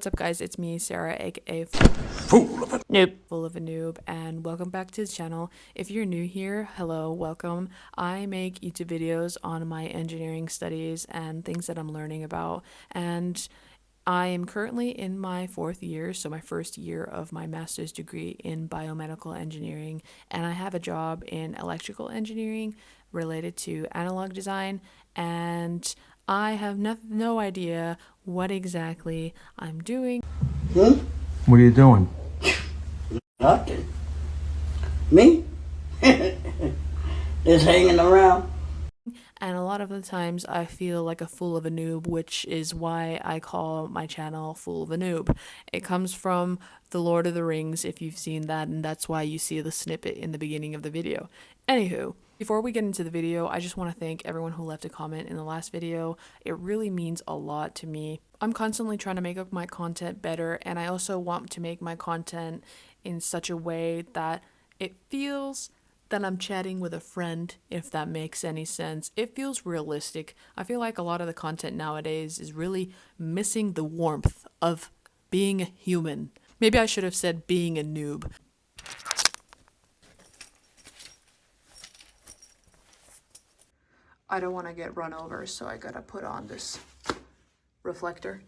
What's up guys, it's me, Sarah, aka Full of a Noob, and welcome back to the channel. If you're new here, hello, welcome. I make YouTube videos on my engineering studies and things that I'm learning about, and I am currently in my 4th year, so my first year of my master's degree in biomedical engineering, and I have a job in electrical engineering related to analog design, and I have no idea what exactly I'm doing. What are you doing? Nothing. Me? Just hanging around. And a lot of the times I feel like a fool of a noob, which is why I call my channel Fool of a Noob. It comes from The Lord of the Rings, if you've seen that, and that's why you see the snippet in the beginning of the video. Anywho, before we get into the video, I just want to thank everyone who left a comment in the last video. It really means a lot to me. I'm constantly trying to make up my content better, and I also want to make my content in such a way that it feels that I'm chatting with a friend, if that makes any sense. It feels realistic. I feel like a lot of the content nowadays is really missing the warmth of being a human. Maybe I should have said being a noob. I don't want to get run over, so I gotta put on this reflector.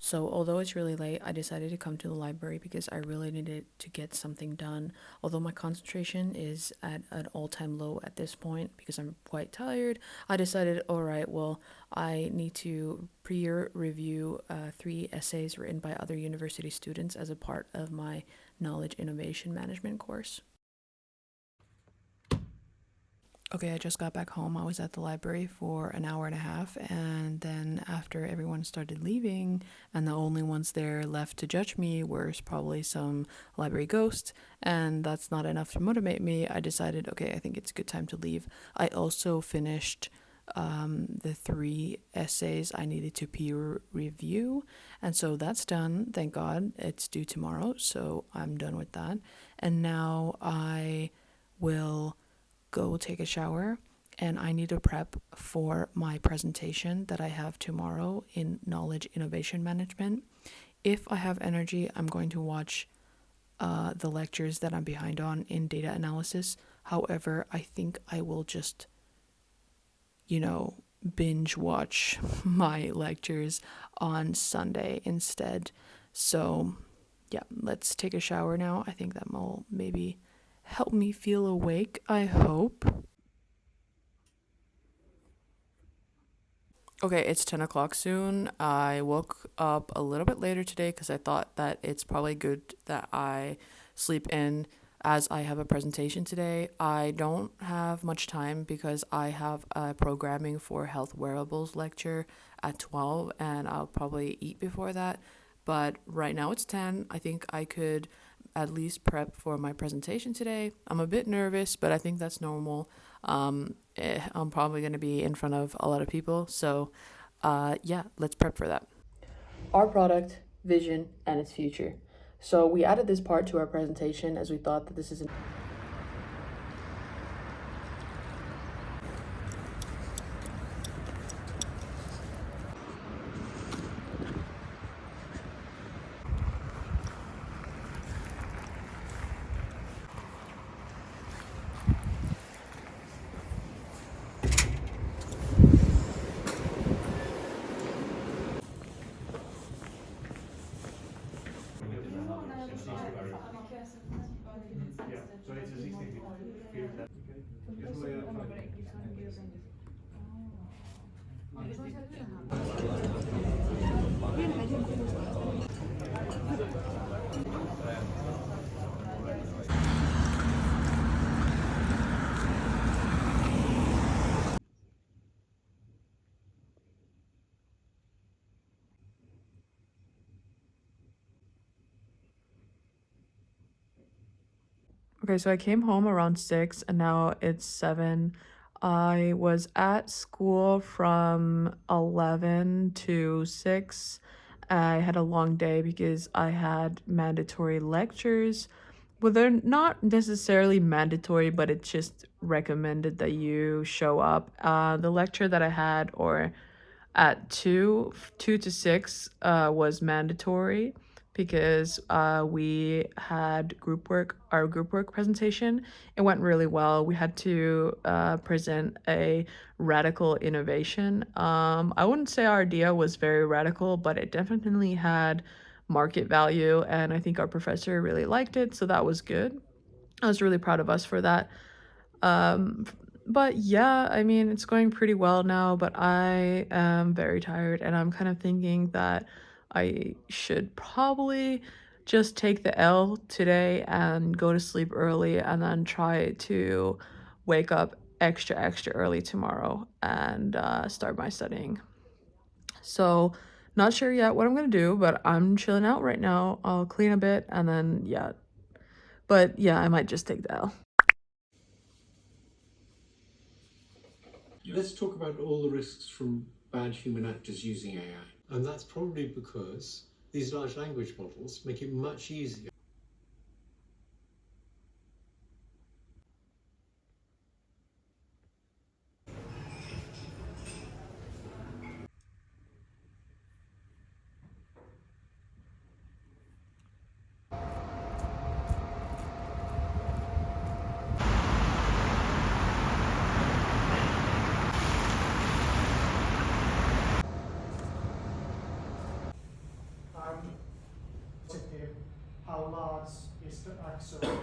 So although it's really late, I decided to come to the library because I really needed to get something done. Although my concentration is at an all-time low at this point because I'm quite tired, I decided, alright, well, I need to peer review 3 essays written by other university students as a part of my knowledge innovation management course. Okay, I just got back home. I was at the library for an hour and a half, and then after everyone started leaving and the only ones there left to judge me were probably some library ghosts, and that's not enough to motivate me, I decided, okay, I think it's a good time to leave. I also finished the 3 essays I needed to peer review, and so that's done. Thank God. It's due tomorrow, so I'm done with that. And now I will go take a shower, and I need to prep for my presentation that I have tomorrow in knowledge innovation management. If I have energy, I'm going to watch the lectures that I'm behind on in data analysis. However, I think I will just, binge watch my lectures on Sunday instead. So yeah, let's take a shower now. I think that will maybe help me feel awake, I hope. Okay, it's 10 o'clock soon. I woke up a little bit later today because I thought that it's probably good that I sleep in as I have a presentation today. I don't have much time because I have a programming for health wearables lecture at 12, and I'll probably eat before that. But right now it's 10. I think I could at least prep for my presentation today. I'm a bit nervous, but I think that's normal. I'm probably going to be in front of a lot of people, so yeah, let's prep for that. Our product, vision, and its future. So we added this part to our presentation as we thought that this is an Okay, so I came home around 6 and now it's 7. I was at school from 11 to 6. I had a long day because I had mandatory lectures. Well, they're not necessarily mandatory, but it's just recommended that you show up. The lecture that I had, or at 2 to 6, was mandatory because we had our group work presentation. It went really well. We had to present a radical innovation. I wouldn't say our idea was very radical, but it definitely had market value, and I think our professor really liked it, so that was good. I was really proud of us for that. Um, but yeah, I mean, it's going pretty well now, but I am very tired and I'm kind of thinking that I should probably just take the L today and go to sleep early and then try to wake up extra early tomorrow and start my studying. So, not sure yet what I'm gonna do, but I'm chilling out right now. I'll clean a bit and then, yeah. But yeah, I might just take the L. Let's talk about all the risks from bad human actors using AI. And that's probably because these large language models make it much easier. How large is the actual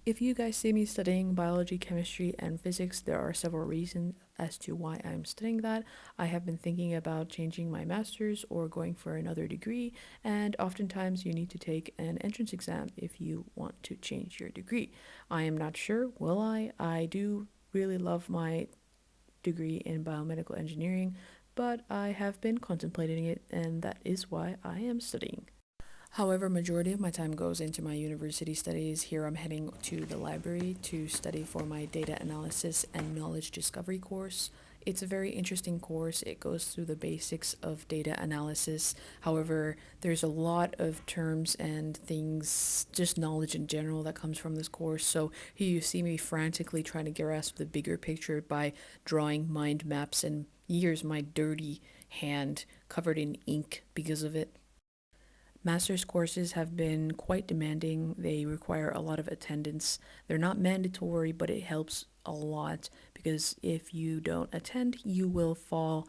If you guys see me studying biology, chemistry, and physics, there are several reasons as to why I'm studying that. I have been thinking about changing my master's or going for another degree, and oftentimes you need to take an entrance exam if you want to change your degree. I am not sure, will I? I do really love my degree in biomedical engineering, but I have been contemplating it, and that is why I am studying. However, majority of my time goes into my university studies. Here I'm heading to the library to study for my data analysis and knowledge discovery course. It's a very interesting course. It goes through the basics of data analysis. However, there's a lot of terms and things, just knowledge in general, that comes from this course. So here you see me frantically trying to grasp the bigger picture by drawing mind maps, and here's my dirty hand covered in ink because of it. Master's courses have been quite demanding. They require a lot of attendance. They're not mandatory, but it helps a lot because if you don't attend, you will fall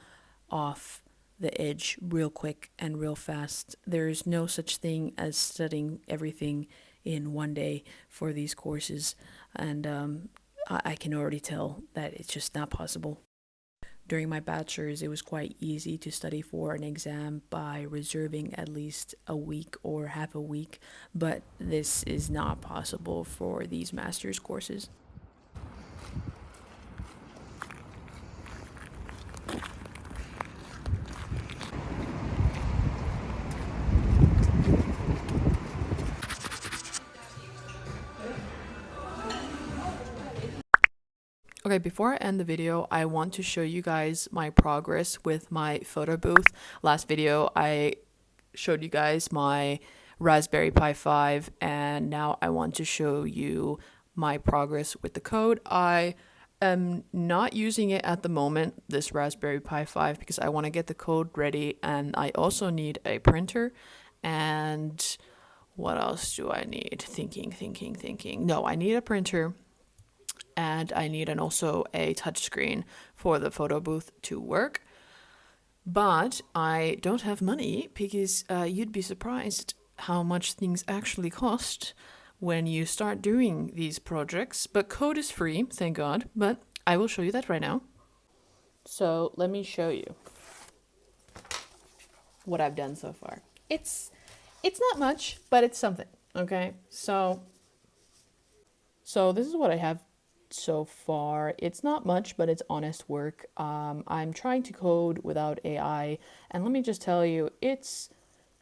off the edge real quick and real fast. There's no such thing as studying everything in one day for these courses, and I can already tell that it's just not possible. During my bachelor's, it was quite easy to study for an exam by reserving at least a week or half a week, but this is not possible for these master's courses. Okay, before I end the video, I want to show you guys my progress with my photo booth. Last video, I showed you guys my Raspberry Pi 5, and now I want to show you my progress with the code. I am not using it at the moment, this Raspberry Pi 5, because I want to get the code ready, and I also need a printer. And what else do I need? Thinking. No, I need a printer, and I need also a touchscreen for the photo booth to work. But I don't have money because you'd be surprised how much things actually cost when you start doing these projects. But code is free, thank God. But I will show you that right now. So let me show you. what I've done so far. It's not much, but it's something. Okay, so this is what I have so far. It's not much, but it's honest work. I'm trying to code without AI, and let me just tell you,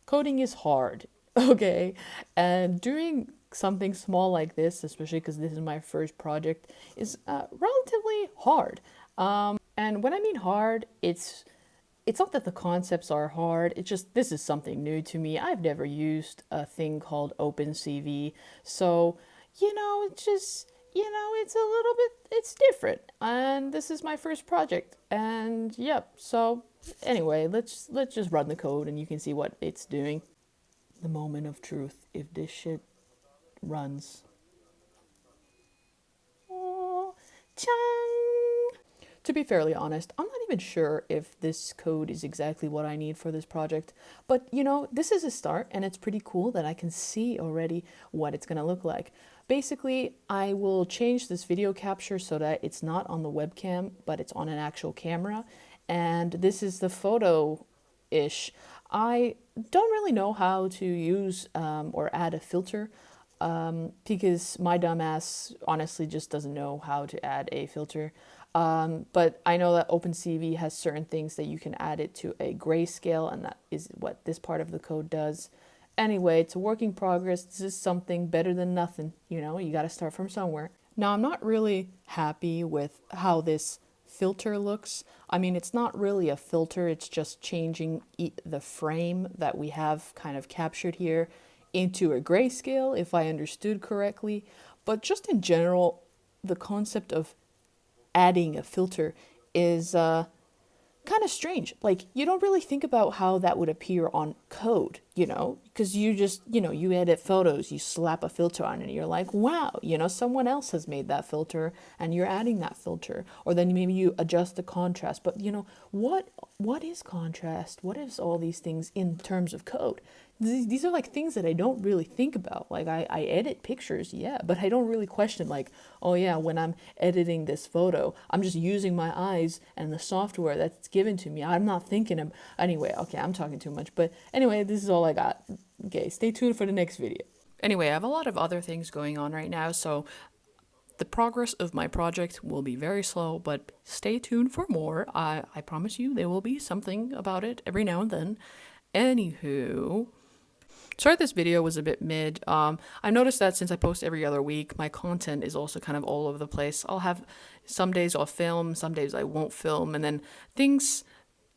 coding is hard. Okay, and doing something small like this, especially because this is my first project, is relatively hard. And when I mean hard, it's not that the concepts are hard, it's just this is something new to me. I've never used a thing called OpenCV, so it's a little bit, it's different, and this is my first project, and yep. So anyway, let's just run the code and you can see what it's doing. The moment of truth, if this shit runs. Oh, chang. To be fairly honest, I'm not even sure if this code is exactly what I need for this project, but this is a start and it's pretty cool that I can see already what it's going to look like. Basically, I will change this video capture so that it's not on the webcam, but it's on an actual camera, and this is the photo-ish. I don't really know how to use or add a filter because my dumbass honestly just doesn't know how to add a filter. But I know that OpenCV has certain things that you can add it to a grayscale, and that is what this part of the code does. Anyway, it's a work in progress. This is something better than nothing. You got to start from somewhere. Now, I'm not really happy with how this filter looks. I mean, it's not really a filter. It's just changing the frame that we have kind of captured here into a grayscale, if I understood correctly. But just in general, the concept of adding a filter is kind of strange. Like, you don't really think about how that would appear on code, because you just, you edit photos, you slap a filter on it, and you're like, wow, someone else has made that filter, and you're adding that filter. Or then maybe you adjust the contrast. But, what is contrast? What is all these things in terms of code? These are like things that I don't really think about. Like, I edit pictures, yeah, but I don't really question, like, oh yeah, when I'm editing this photo, I'm just using my eyes and the software that's given to me. I'm not thinking of, anyway, okay, I'm talking too much, but anyway, this is all I got. Okay, stay tuned for the next video. Anyway, I have a lot of other things going on right now, so the progress of my project will be very slow, but stay tuned for more. I promise you there will be something about it every now and then. Anywho, sorry this video was a bit mid. I noticed that since I post every other week, my content is also kind of all over the place. I'll have some days I'll film, some days I won't film, and then things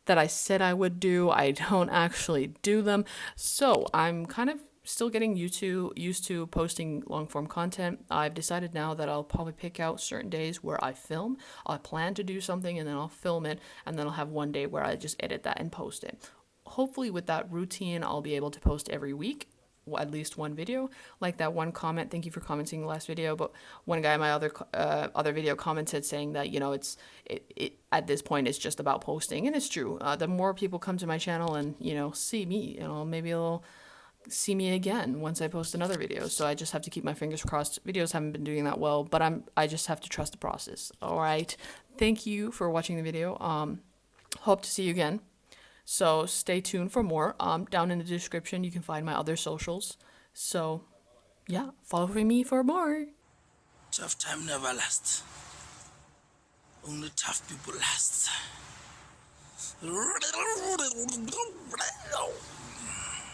that I said I would do, I don't actually do them. So I'm kind of still getting used to posting long form content. I've decided now that I'll probably pick out certain days where I film. I'll plan to do something and then I'll film it, and then I'll have one day where I just edit that and post it. Hopefully with that routine, I'll be able to post every week, at least one video. Like that one comment, thank you for commenting the last video, but one guy in my other video commented saying that, it at this point it's just about posting, and it's true. The more people come to my channel and, see me, maybe they'll see me again once I post another video. So I just have to keep my fingers crossed. Videos haven't been doing that well, but I just have to trust the process. All right. Thank you for watching the video. Hope to see you again. So stay tuned for more. Down in the description, you can find my other socials. So yeah, follow me for more. Tough time never lasts. Only tough people last.